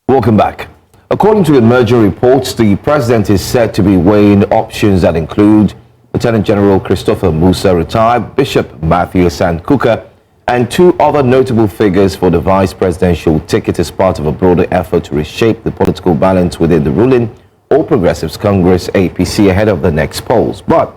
Welcome back. According to emerging reports, the president is said to be weighing options that include Lieutenant General Christopher Musa, retired, Bishop Matthew Hassan Kukah, and two other notable figures for the vice presidential ticket as part of a broader effort to reshape the political balance within the ruling All Progressives Congress APC ahead of the next polls. But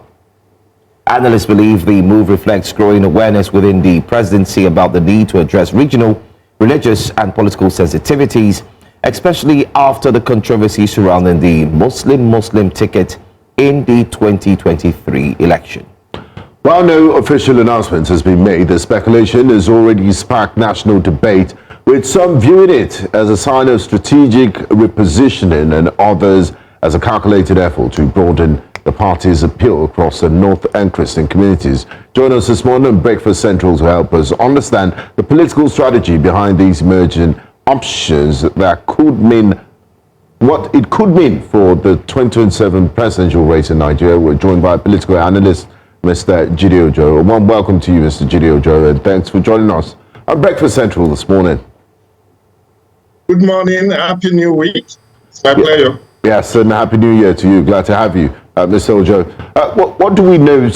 analysts believe the move reflects growing awareness within the presidency about the need to address regional, religious, and political sensitivities, especially after the controversy surrounding the Muslim ticket in the 2023 election. While no official announcement has been made, the speculation has already sparked national debate, with some viewing it as a sign of strategic repositioning and others as a calculated effort to broaden the party's appeal across the North and Christian communities. Join us this morning on Breakfast Central to help us understand the political strategy behind these emerging options that could mean what it could mean for the 2027 presidential race in Nigeria. We're joined by political analyst Mr. Jide Ojo. A warm welcome to you, Mr. Jide Ojo, and thanks for joining us on Breakfast Central this morning. Good morning, happy new week. It's my pleasure. Yes, and happy new year to you. Glad to have you, Mr. Ojo. What do we know?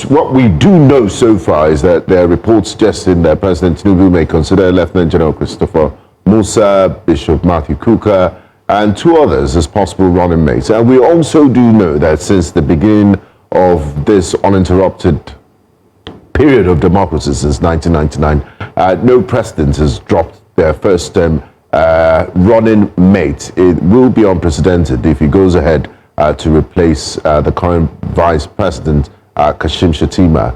What we do know so far is that there are reports suggesting that President Tinubu may consider Lieutenant General Christopher Musa, Bishop Matthew Kukah, and two others as possible running mates. And we also do know that since the beginning of this uninterrupted period of democracy since 1999, no president has dropped their first running mate. It will be unprecedented if he goes ahead to replace the current vice president, Kashim Shettima.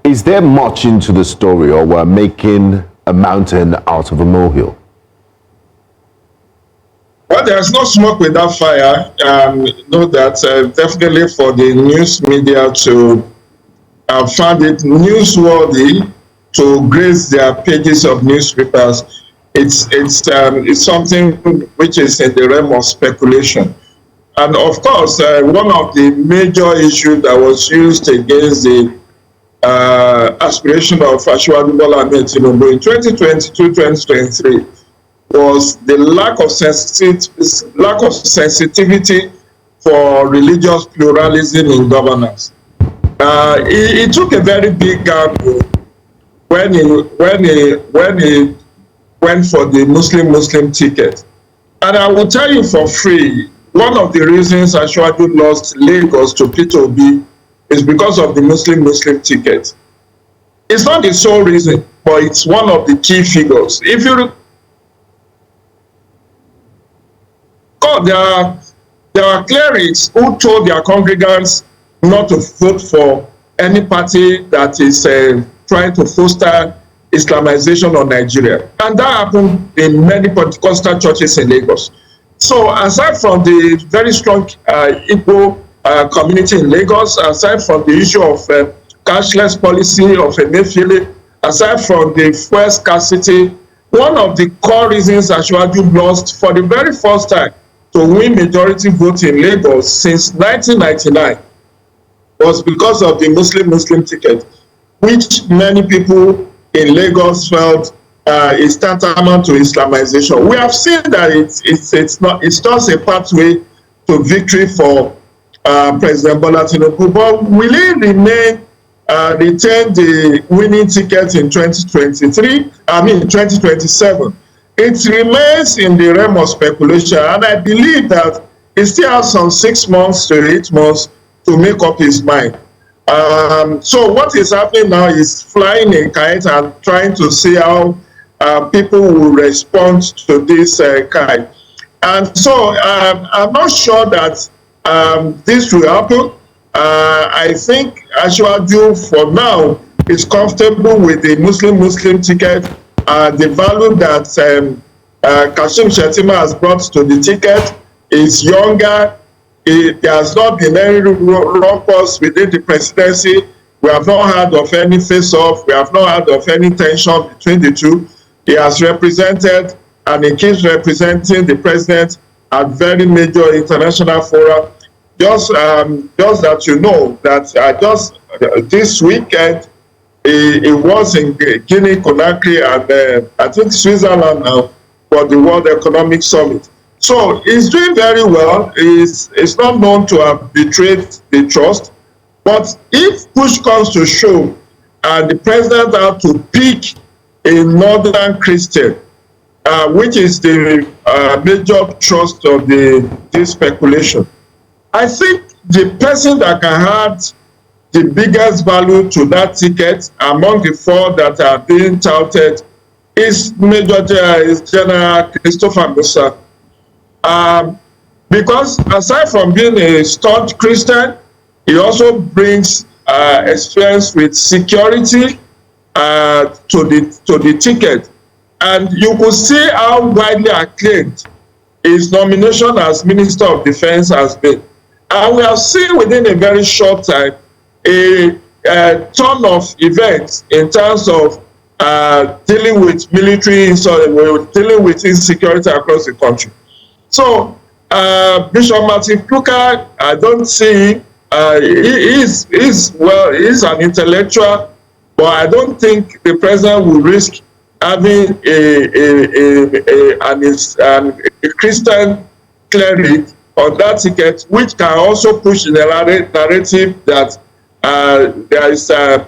Is there much into the story, or we're making a mountain out of a molehill? Well, there's no smoke without fire. Know that definitely for the news media to find it newsworthy to grace their pages of newspapers, it's something which is in the realm of speculation. And of course, one of the major issues that was used against the aspiration of President Bola Ahmed Tinubu in 2022-2023 was the lack of sensitivity for religious pluralism in governance. He took a very big gamble when he went for the Muslim ticket. And I will tell you for free, one of the reasons Ashwaju lost Lagos to Peter Obi is because of the Muslim ticket. It's not the sole reason, but it's one of the key figures. If you recall, there are clerics who told their congregants not to vote for any party that is trying to foster Islamization of Nigeria. And that happened in many Pentecostal churches in Lagos. So aside from the very strong Igbo community in Lagos, aside from the issue of cashless policy of Emefiele, aside from the fuel scarcity, one of the core reasons Ashwaju lost for the very first time to win majority vote in Lagos since 1999 was because of the Muslim ticket, which many people in Lagos felt is tantamount to Islamization. We have seen that it's just a pathway to victory for President Bola Tinubu, but will he retain the winning ticket in 2027? It remains in the realm of speculation, and I believe that he still has some 6 months to 8 months to make up his mind. So what is happening now is flying a kite and trying to see how people will respond to this kite. And so I'm not sure that this will happen. I think Ashwaju for now is comfortable with the Muslim ticket. The value that Kashim Shettima has brought to the ticket is younger. There has not been any rumpus within the presidency. We have not heard of any face-off. We have not heard of any tension between the two. He has represented and he keeps representing the president at very major international fora. Just that you know that just this weekend he was in Guinea, Conakry, and I think Switzerland now for the World Economic Summit. So he's doing very well. He's not known to have betrayed the trust. But if push comes to shove, and the president had to pick a northern Christian, which is the major trust of this speculation, I think the person that can add the biggest value to that ticket among the four that are being touted is General Christopher Musa. Because aside from being a staunch Christian, he also brings experience with security to the ticket. And you could see how widely acclaimed his nomination as Minister of Defense has been. And we have seen within a very short time a ton of events in terms of dealing with military, dealing with insecurity across the country. So Bishop Matthew Kukah, I don't see him. He's an intellectual, but I don't think the president will risk having a Christian cleric on that ticket, which can also push the narrative that there is a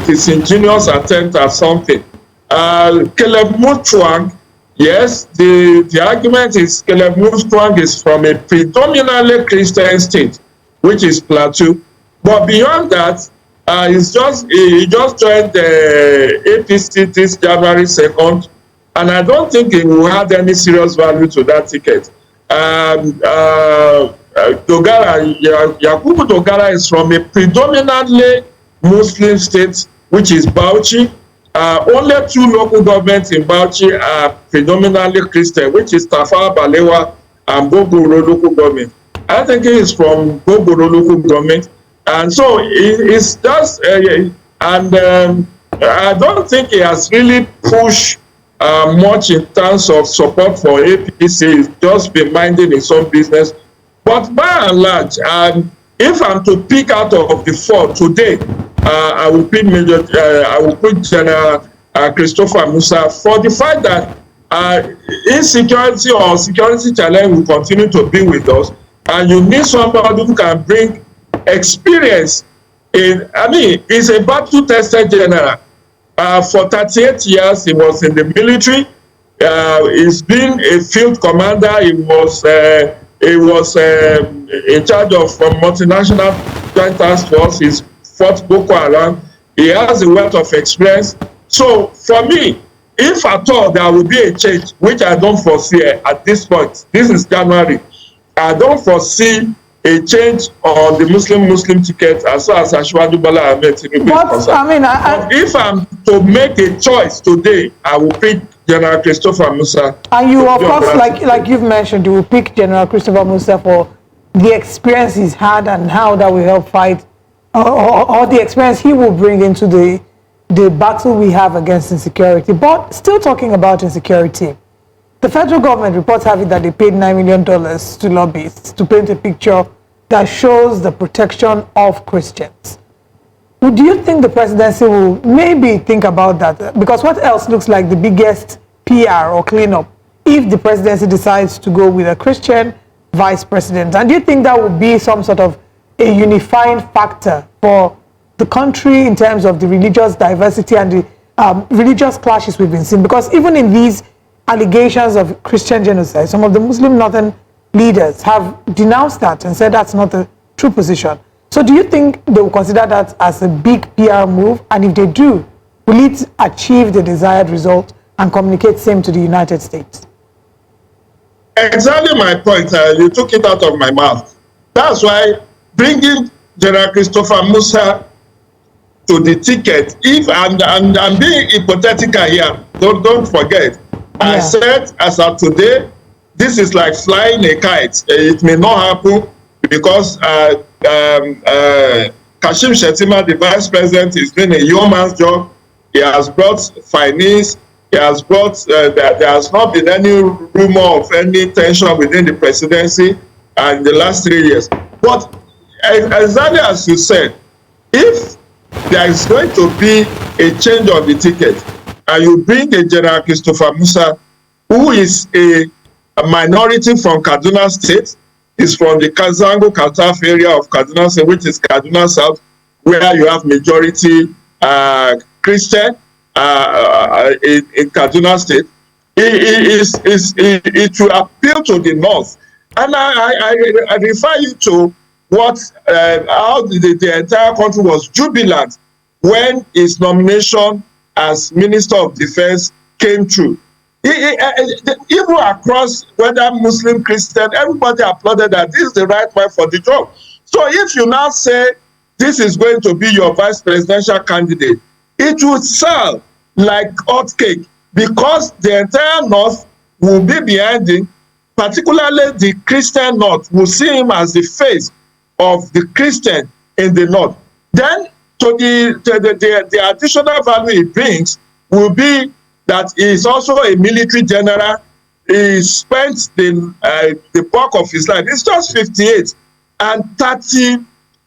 disingenuous attempt at something. Caleb Muftwang, yes, the argument is Caleb Muftwang is from a predominantly Christian state, which is Plateau. But beyond that, he just joined the APC this January 2nd, and I don't think he will add any serious value to that ticket. Yakubu Dogara is from a predominantly Muslim state, which is Bauchi. Only 2 local governments in Bauchi are predominantly Christian, which is Tafawa Balewa and Bogoro local government. I think he is from Bogoro local government. And so it's just, I don't think he has really pushed much in terms of support for APC. He's just been minding his own business. But by and large, if I'm to pick out of the 4 today, I will pick General Christopher Musa for the fact that insecurity or security challenge will continue to be with us, and you need somebody who can bring experience he's a battle-tested general. For 38 years, he was in the military. He's been a field commander. He was in charge of multinational joint task force. He's fought Boko Haram. He has a wealth of experience. So for me, if at all there will be a change, which I don't foresee at this point, this is January, I don't foresee a change on the Muslim ticket as far as Ashwadu Bola Ahmed Tinubu is concerned. But if I'm to make a choice today, I will pick General Christopher Musa. And you, of course, like you've mentioned, you will pick General Christopher Musa for the experience he's had and how that will help fight, or the experience he will bring into the battle we have against insecurity. But still talking about insecurity, the federal government reports have it that they paid $9 million to lobbyists to paint a picture that shows the protection of Christians. Do you think the presidency will maybe think about that? Because what else looks like the biggest PR or cleanup if the presidency decides to go with a Christian vice president? And do you think that would be some sort of a unifying factor for the country in terms of the religious diversity and the religious clashes we've been seeing? Because even in these allegations of Christian genocide, some of the Muslim northern leaders have denounced that and said that's not the true position. So do you think they will consider that as a big PR move? And if they do, will it achieve the desired result and communicate same to the United States? Exactly my point. You took it out of my mouth. That's why bringing General Christopher Musa to the ticket, if I'm being hypothetical here, don't forget, I said as of today, this is like flying a kite. It may not happen because Kashim Shettima, the vice president, is doing a yeoman's job. He has brought finance. He has brought, there has not been any rumor of any tension within the presidency in the last 3 years. But exactly as you said, if there is going to be a change on the ticket and you bring a General Christopher Musa, who is a minority from Kaduna State, is from the Kazango Kaltaf area of Kaduna State, which is Kaduna South, where you have majority Christian in Kaduna State. It will appeal to the North. And I refer you to what how the entire country was jubilant when his nomination as Minister of Defense came through. Even across, whether Muslim, Christian, everybody applauded that this is the right man for the job. So if you now say this is going to be your vice presidential candidate, it would sell like hotcake, because the entire North will be behind him, particularly the Christian North will see him as the face of the Christian in the North. Then the additional value it brings will be that he is also a military general. He spent the bulk of his life, it's just 58, and 38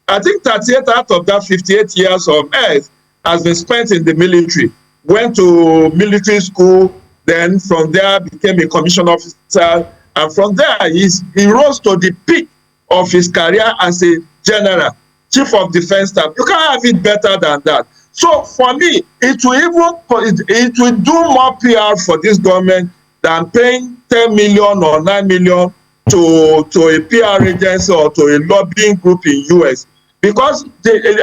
out of that 58 years of earth has been spent in the military. Went to military school, then from there became a commissioned officer, and from there he rose to the peak of his career as a general, chief of defense staff. You can't have it better than that. So for me, it will do more PR for this government than paying 10 million or 9 million to a PR agency or to a lobbying group in US. Because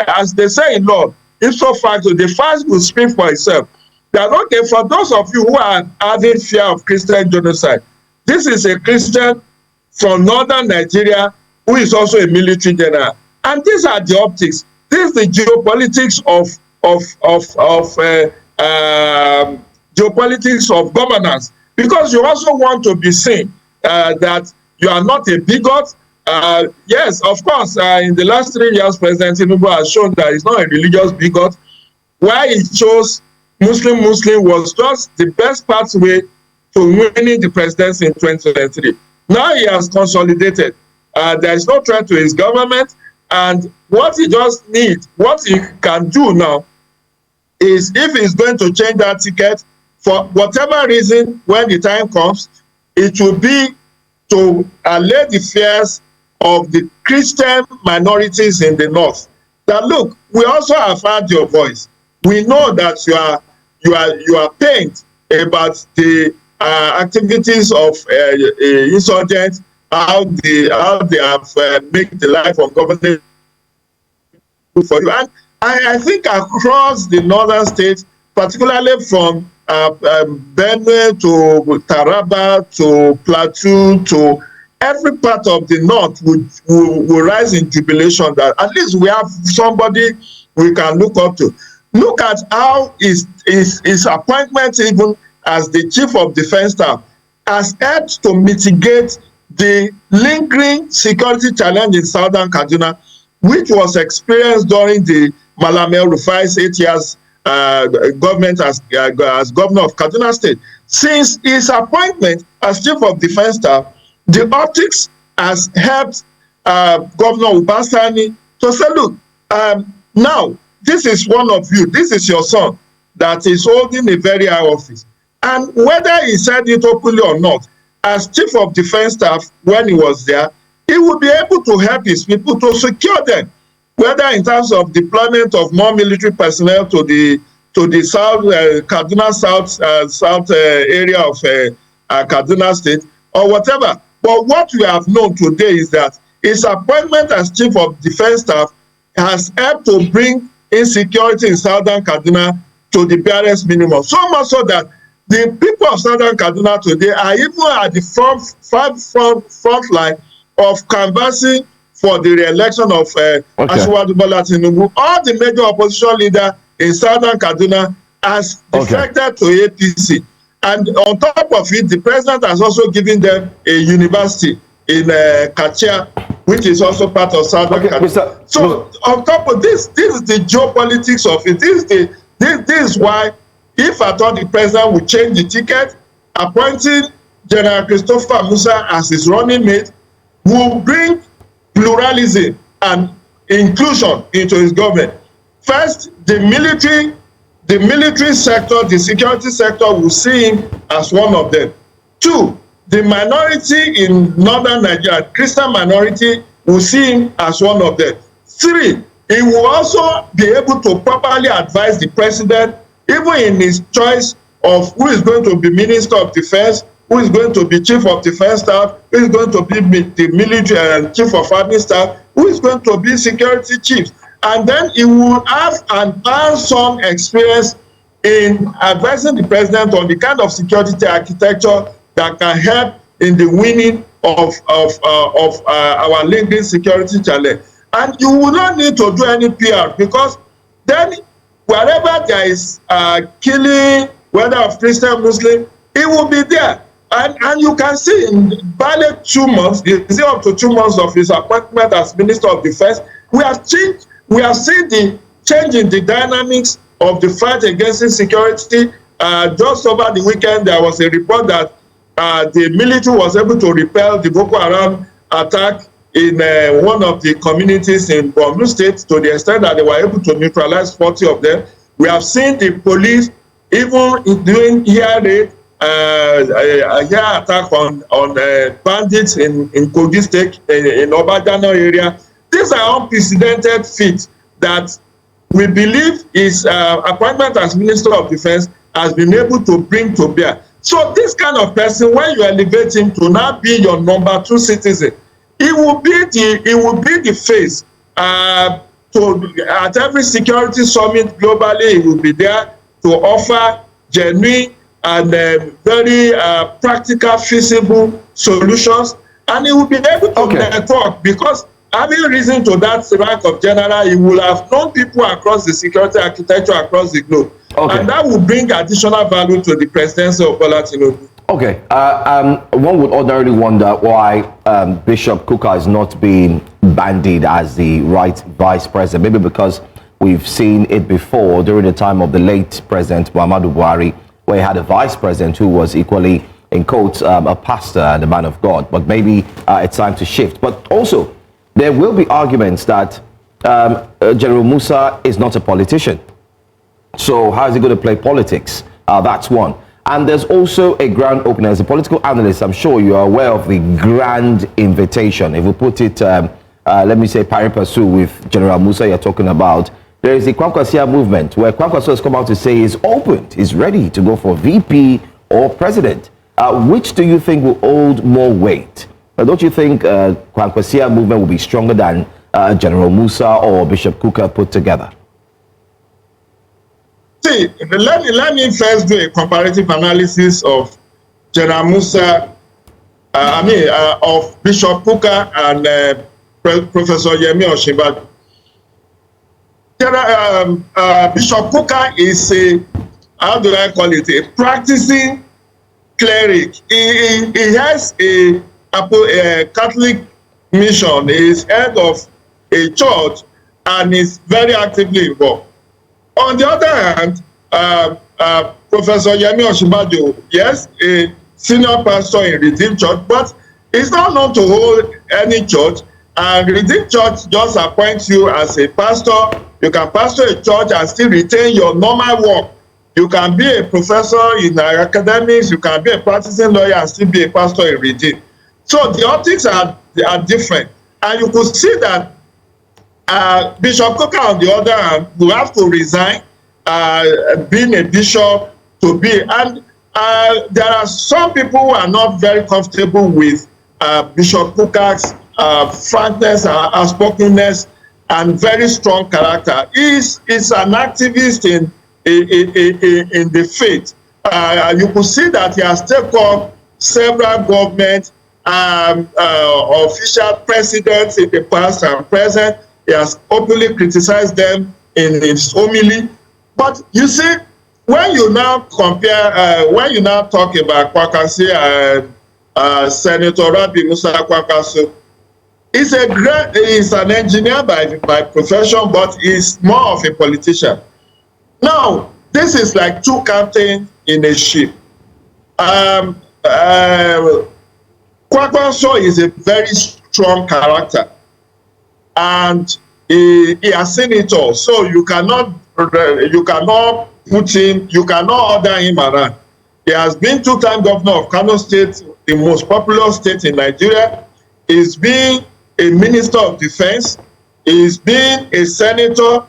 as they say in law, ipso facto, the facts will speak for itself. That, okay, for those of you who are having fear of Christian genocide, this is a Christian from northern Nigeria who is also a military general. And these are the optics. This is the geopolitics geopolitics of governance. Because you also want to be seen that you are not a bigot. Yes, of course, in the last 3 years, President Tinubu has shown that he's not a religious bigot. Why he chose Muslim was just the best pathway to winning the presidency in 2023. Now he has consolidated. There is no threat to his government, and what he just needs, what he can do now, is if he's going to change that ticket for whatever reason, when the time comes, it will be to allay the fears of the Christian minorities in the North. That look, we also have heard your voice. We know that you are pained about the activities of insurgents, how they have made the life of government for you. And I think across the northern states, particularly from Benue to Taraba to Plateau to every part of the north will rise in jubilation that at least we have somebody we can look up to. Look at how his appointment, even as the chief of defense staff, has helped to mitigate the lingering security challenge in southern Kaduna, which was experienced during the Malami El-Rufai's 8 years government as governor of Kaduna State. Since his appointment as chief of defense staff, the optics has helped Governor Ubasani to say, look, now this is one of you, this is your son that is holding a very high office. And whether he said it openly or not, as chief of defense staff when he was there, he would be able to help his people to secure them, whether in terms of deployment of more military personnel to the south, Kaduna south area of Kaduna State, or whatever. But what we have known today is that his appointment as chief of defense staff has helped to bring insecurity in southern Kaduna to the barest minimum. So much so that the people of southern Kaduna today are even at the front line of canvassing for the re-election of President Bola Ahmed Tinubu. All the major opposition leaders in southern Kaduna has defected to APC. And on top of it, the president has also given them a university in Kachia, which is also part of southern Kaduna. So on top of this is the geopolitics of it. This is why, if I thought the president would change the ticket, appointing General Christopher Musa as his running mate will bring pluralism and inclusion into his government. First, the military sector, the security sector will see him as one of them. Two, the minority in northern Nigeria, Christian minority, will see him as one of them. Three, he will also be able to properly advise the president, even in his choice of who is going to be Minister of Defense, who is going to be Chief of Defense Staff, who is going to be the military and Chief of Army Staff, who is going to be Security Chief. And then he will have an hands-on experience in advising the president on the kind of security architecture that can help in the winning of our LinkedIn security challenge. And you will not need to do any PR, because then wherever there is killing, whether of Christian, Muslim, it will be there. And you can see in barely 2 months, is it up to 2 months of his appointment as Minister of Defense, we have seen the change in the dynamics of the fight against insecurity. Just over the weekend, there was a report that the military was able to repel the Boko Haram attack in one of the communities in Borno State, to the extent that they were able to neutralize 40 of them. We have seen the police even doing air raid, air attack on bandits in Kogi State, in Obajana area. These are unprecedented feats that we believe his appointment as Minister of Defense has been able to bring to bear. So this kind of person, when you elevate him to now be your number 2 citizen, he will be the face at every security summit globally. He will be there to offer genuine and very practical, feasible solutions, and he will be able to network, because having risen to that rank of general, he will have known people across the security architecture across the globe. And that will bring additional value to the presidency of Bola Tinubu. Okay, one would ordinarily wonder why Bishop Kukah is not being bandied as the right vice president. Maybe because we've seen it before during the time of the late President Muhammadu Buhari, where he had a vice president who was equally, in quotes, a pastor and a man of God. But maybe it's time to shift. But also, there will be arguments that General Musa is not a politician. So how is he going to play politics? That's one. And there's also a grand opening. As a political analyst, I'm sure you are aware of the grand invitation. If we put it, let me say, pari passu with General Musa you're talking about, there is the Kwankwasia movement, where Kwankwasia has come out to say he's opened, he's ready to go for VP or president. Which do you think will hold more weight? Don't you think Kwankwasia movement will be stronger than General Musa or Bishop Kukah put together? See, let me first do a comparative analysis of General Musa, of Bishop Kukah and Professor Yemi Osinbajo. Bishop Kukah is a, how do I call it, a practicing cleric. He has a Catholic mission. He is head of a church and is very actively involved. On the other hand, Professor Yemi Osinbajo, yes, a senior pastor in Redeemed Church, but he's not known to hold any church, and Redeemed Church just appoints you as a pastor. You can pastor a church and still retain your normal work. You can be a professor in academics, you can be a practicing lawyer and still be a pastor in Redeemed. So the optics are different, and you could see that Bishop Kukah, on the other hand, will have to resign being a bishop to be. And there are some people who are not very comfortable with Bishop Kukah's frankness, outspokenness, and very strong character. He's an activist in the faith. You could see that he has taken up several government official presidents in the past and present. He has openly criticized them in his homily. But you see, when you now compare, when you now talk about Kwankwasia and Senator Rabi Musa Kwankwaso, he's an engineer by profession, but he's more of a politician. Now, this is like two captains in a ship. Kwankwaso is a very strong character, and he has seen it all. So you cannot put him, you cannot order him around. He has been two-time governor of Kano State, the most populous state in Nigeria. He's been a minister of defense. He's been a senator.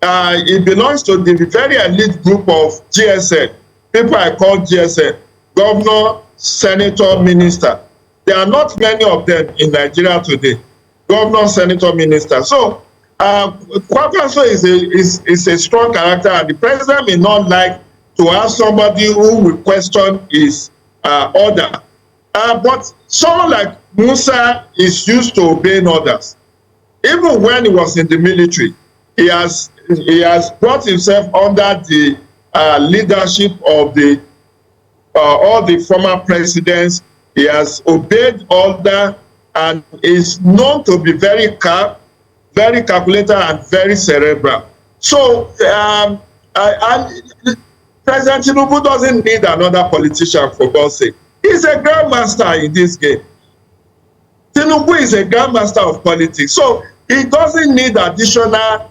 He belongs to the very elite group of GSN, people I call GSN, governor, senator, minister. There are not many of them in Nigeria today, governor, senator, minister. So Kwakwanso is a strong character, and the president may not like to have somebody who will question his order. But someone like Musa is used to obeying orders. Even when he was in the military, he has brought himself under the leadership of all the former presidents. He has obeyed order and is known to be very calm, very calculated, and very cerebral. So President Tinubu doesn't need another politician, for God's sake. He's a grandmaster in this game. Tinubu is a grandmaster of politics. So he doesn't need additional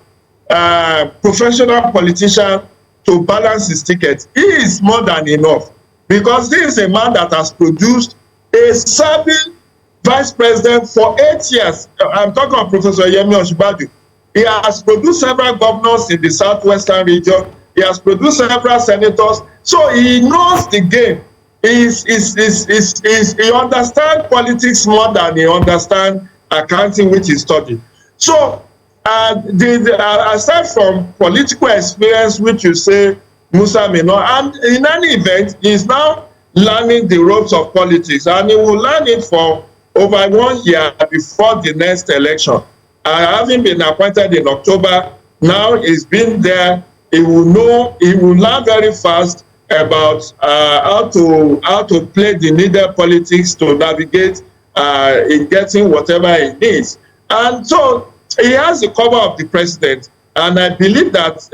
professional politician to balance his ticket. He is more than enough, because this is a man that has produced a serving vice president for 8 years. I'm talking of Professor Yemi Osinbajo. He has produced several governors in the southwestern region. He has produced several senators. So he knows the game. He understands politics more than he understands accounting, which he studied. So aside from political experience, which you say Musa may not, and in any event, he is now learning the ropes of politics, and he will learn it for over 1 year before the next election. Having been appointed in October, now he's been there. He will know, he will learn very fast about how to play the needed politics to navigate in getting whatever he needs. And so he has the cover of the president, and I believe that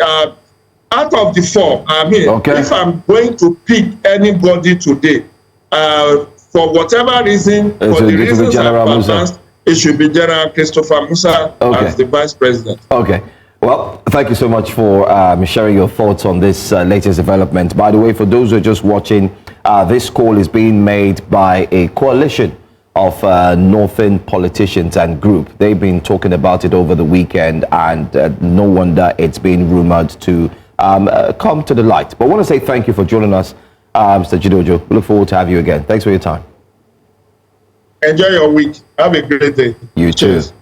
out of the four, I mean, if I'm going to pick anybody today, for whatever reason, for the reasons I've advanced, it should be General Christopher Musa as the vice president. Okay. Well, thank you so much for sharing your thoughts on this latest development. By the way, for those who are just watching, this call is being made by a coalition of northern politicians and group. They've been talking about it over the weekend, and no wonder it's been rumored to come to the light. But I want to say thank you for joining us, Mr. Chidojo. We look forward to have you again. Thanks for your time. Enjoy your week. Have a great day. You too. Cheers.